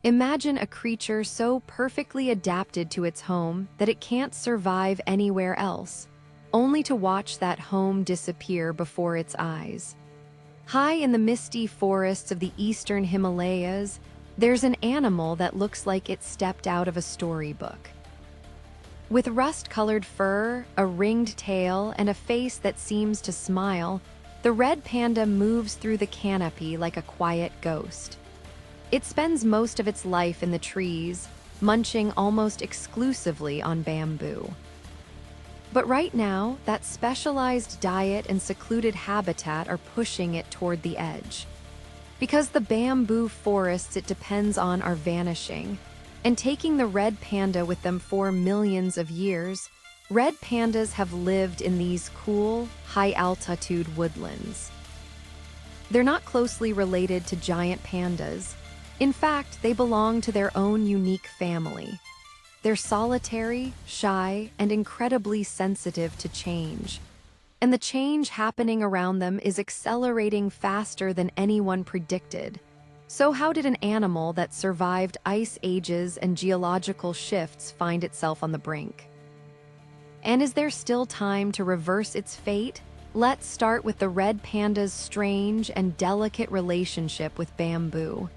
Imagine a creature so perfectly adapted to its home that it can't survive anywhere else, only to watch that home disappear before its eyes. High in the misty forests of the eastern Himalayas, there's an animal that looks like it stepped out of a storybook. With rust-colored fur, a ringed tail, and a face that seems to smile, the red panda moves through the canopy like a quiet ghost. It spends most of its life in the trees, munching almost exclusively on bamboo. But right now, that specialized diet and secluded habitat are pushing it toward the edge. Because the bamboo forests it depends on are vanishing, and taking the red panda with them for millions of years, red pandas have lived in these cool, high-altitude woodlands. They're not closely related to giant pandas. In fact, they belong to their own unique family. They're solitary, shy, and incredibly sensitive to change. And the change happening around them is accelerating faster than anyone predicted. So how did an animal that survived ice ages and geological shifts find itself on the brink? And is there still time to reverse its fate? Let's start with the red panda's strange and delicate relationship with bamboo.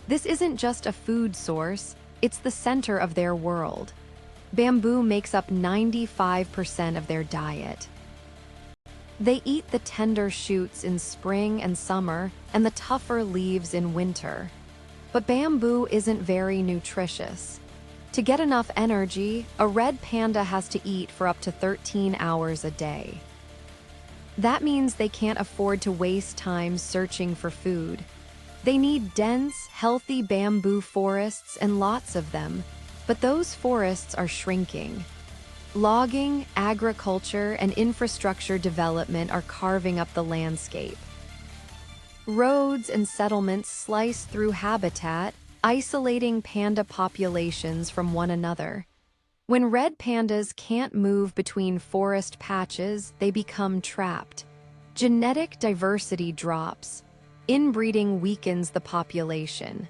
This isn't just a food source, it's the center of their world. Bamboo makes up 95% of their diet. They eat the tender shoots in spring and summer and the tougher leaves in winter. But bamboo isn't very nutritious. To get enough energy, a red panda has to eat for up to 13 hours a day. That means they can't afford to waste time searching for food. They need dense, healthy bamboo forests and lots of them, but those forests are shrinking. Logging, agriculture, and infrastructure development are carving up the landscape. Roads and settlements slice through habitat, isolating panda populations from one another. When red pandas can't move between forest patches, they become trapped. Genetic diversity drops. Inbreeding weakens the population.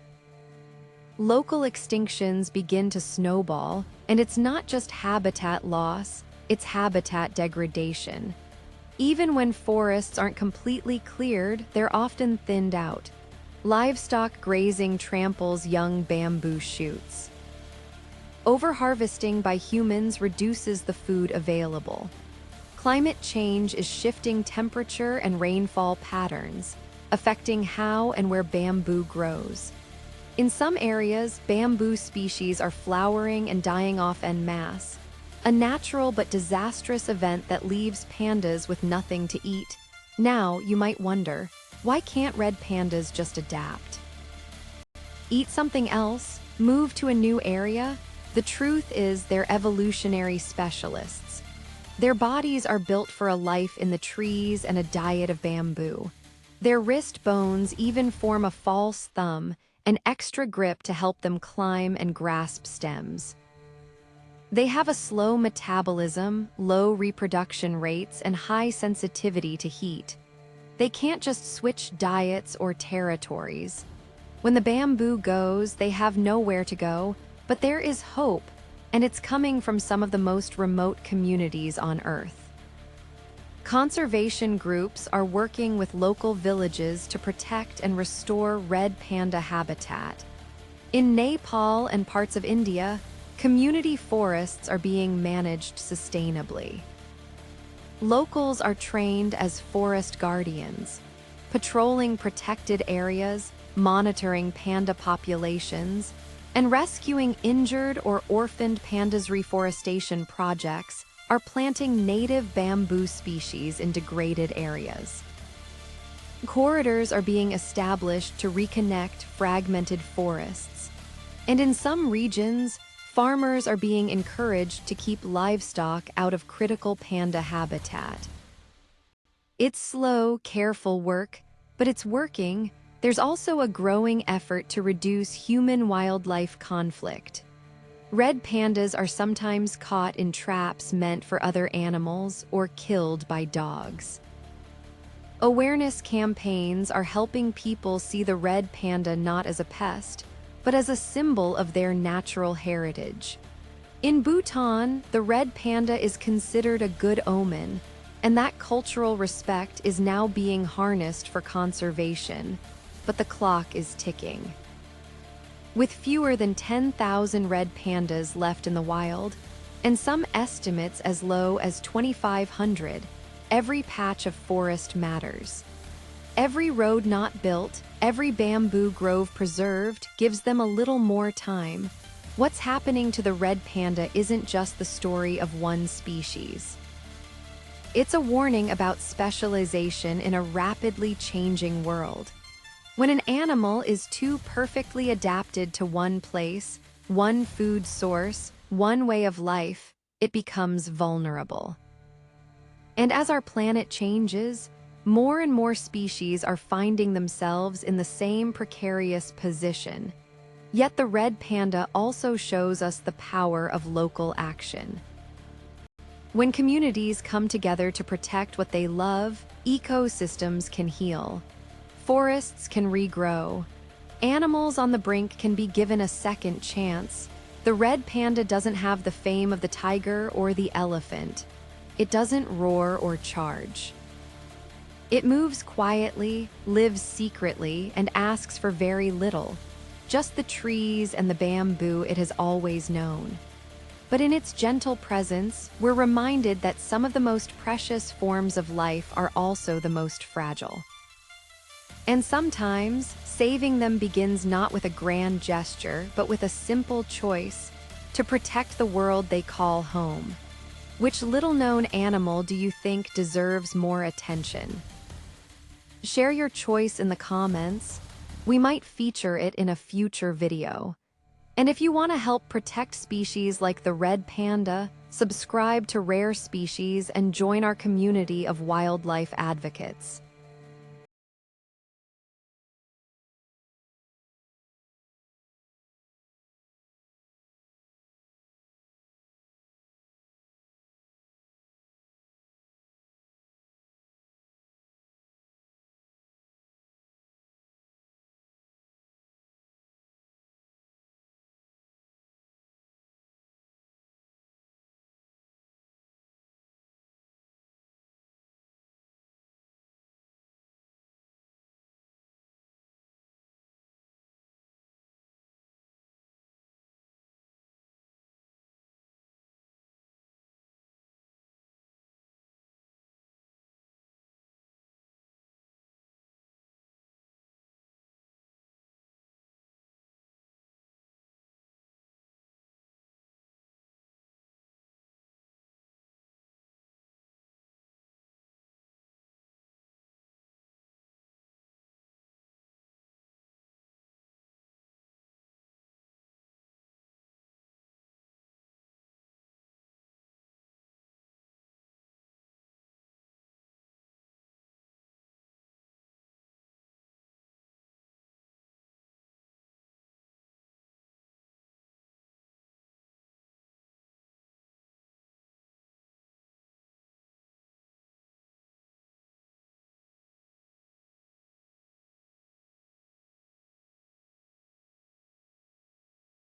Local extinctions begin to snowball, and it's not just habitat loss, it's habitat degradation. Even when forests aren't completely cleared, they're often thinned out. Livestock grazing tramples young bamboo shoots. Overharvesting by humans reduces the food available. Climate change is shifting temperature and rainfall patterns, affecting how and where bamboo grows. In some areas, bamboo species are flowering and dying off en masse, a natural but disastrous event that leaves pandas with nothing to eat. Now, you might wonder, why can't red pandas just adapt? Eat something else? Move to a new area? The truth is they're evolutionary specialists. Their bodies are built for a life in the trees and a diet of bamboo. Their wrist bones even form a false thumb, an extra grip to help them climb and grasp stems. They have a slow metabolism, low reproduction rates, and high sensitivity to heat. They can't just switch diets or territories. When the bamboo goes, they have nowhere to go, but there is hope, and it's coming from some of the most remote communities on Earth. Conservation groups are working with local villages to protect and restore red panda habitat. In Nepal and parts of India, community forests are being managed sustainably. Locals are trained as forest guardians, patrolling protected areas, monitoring panda populations, and rescuing injured or orphaned pandas. Reforestation projects are planting native bamboo species in degraded areas. Corridors are being established to reconnect fragmented forests. And in some regions, farmers are being encouraged to keep livestock out of critical panda habitat. It's slow, careful work, but it's working. There's also a growing effort to reduce human-wildlife conflict. Red pandas are sometimes caught in traps meant for other animals or killed by dogs. Awareness campaigns are helping people see the red panda not as a pest, but as a symbol of their natural heritage. In Bhutan, the red panda is considered a good omen, and that cultural respect is now being harnessed for conservation, but the clock is ticking. With fewer than 10,000 red pandas left in the wild, and some estimates as low as 2,500, every patch of forest matters. Every road not built, every bamboo grove preserved gives them a little more time. What's happening to the red panda isn't just the story of one species. It's a warning about specialization in a rapidly changing world. When an animal is too perfectly adapted to one place, one food source, one way of life, it becomes vulnerable. And as our planet changes, more and more species are finding themselves in the same precarious position. Yet the red panda also shows us the power of local action. When communities come together to protect what they love, ecosystems can heal. Forests can regrow. Animals on the brink can be given a second chance. The red panda doesn't have the fame of the tiger or the elephant. It doesn't roar or charge. It moves quietly, lives secretly, and asks for very little. Just the trees and the bamboo it has always known. But in its gentle presence, we're reminded that some of the most precious forms of life are also the most fragile. And sometimes, saving them begins not with a grand gesture, but with a simple choice to protect the world they call home. Which little-known animal do you think deserves more attention? Share your choice in the comments. We might feature it in a future video. And if you want to help protect species like the red panda, subscribe to Rare Species and join our community of wildlife advocates.